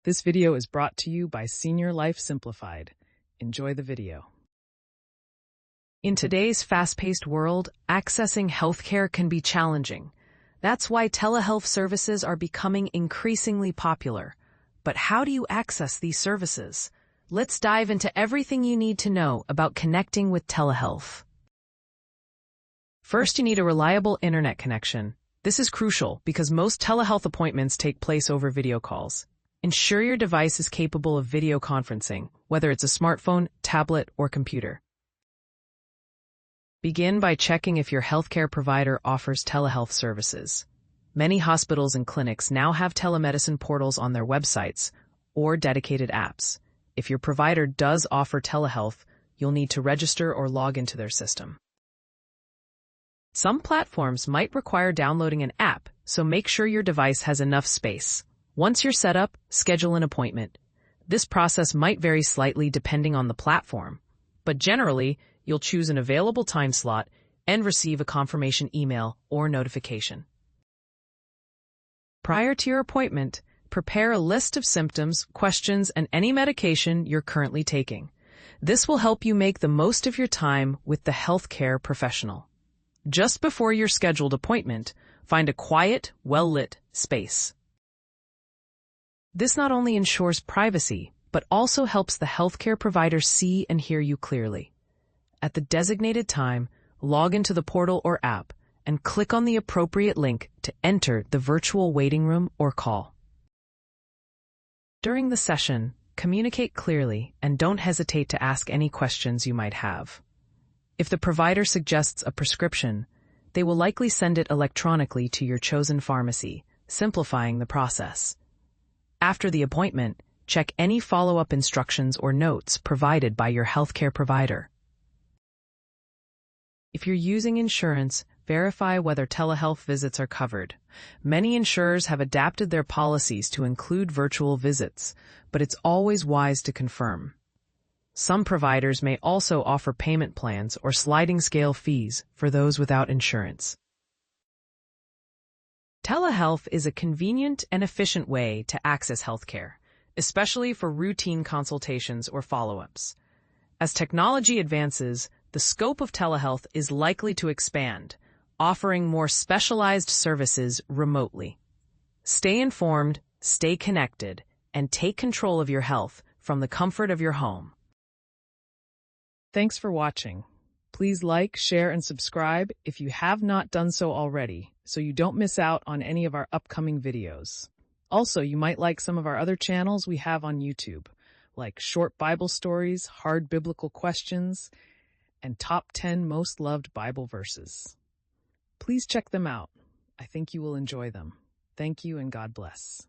This video is brought to you by Senior Life Simplified. Enjoy the video. In today's fast-paced world, accessing healthcare can be challenging. That's why telehealth services are becoming increasingly popular. But how do you access these services? Let's dive into everything you need to know about connecting with telehealth. First, you need a reliable internet connection. This is crucial because most telehealth appointments take place over video calls. Ensure your device is capable of video conferencing, whether it's a smartphone, tablet, or computer. Begin by checking if your healthcare provider offers telehealth services. Many hospitals and clinics now have telemedicine portals on their websites or dedicated apps. If your provider does offer telehealth, you'll need to register or log into their system. Some platforms might require downloading an app, so make sure your device has enough space. Once you're set up, schedule an appointment. This process might vary slightly depending on the platform, but generally, you'll choose an available time slot and receive a confirmation email or notification. Prior to your appointment, prepare a list of symptoms, questions, and any medication you're currently taking. This will help you make the most of your time with the healthcare professional. Just before your scheduled appointment, find a quiet, well-lit space. This not only ensures privacy, but also helps the healthcare provider see and hear you clearly. At the designated time, log into the portal or app and click on the appropriate link to enter the virtual waiting room or call. During the session, communicate clearly and don't hesitate to ask any questions you might have. If the provider suggests a prescription, they will likely send it electronically to your chosen pharmacy, simplifying the process. After the appointment, check any follow-up instructions or notes provided by your healthcare provider. If you're using insurance, verify whether telehealth visits are covered. Many insurers have adapted their policies to include virtual visits, but it's always wise to confirm. Some providers may also offer payment plans or sliding scale fees for those without insurance. Telehealth is a convenient and efficient way to access healthcare, especially for routine consultations or follow-ups. As technology advances, the scope of telehealth is likely to expand, offering more specialized services remotely. Stay informed, stay connected, and take control of your health from the comfort of your home. Thanks for watching. Please like, share, and subscribe if you have not done so already, so you don't miss out on any of our upcoming videos. Also, you might like some of our other channels we have on YouTube, like short Bible stories, hard biblical questions, and top 10 most loved Bible verses. Please check them out. I think you will enjoy them. Thank you and God bless.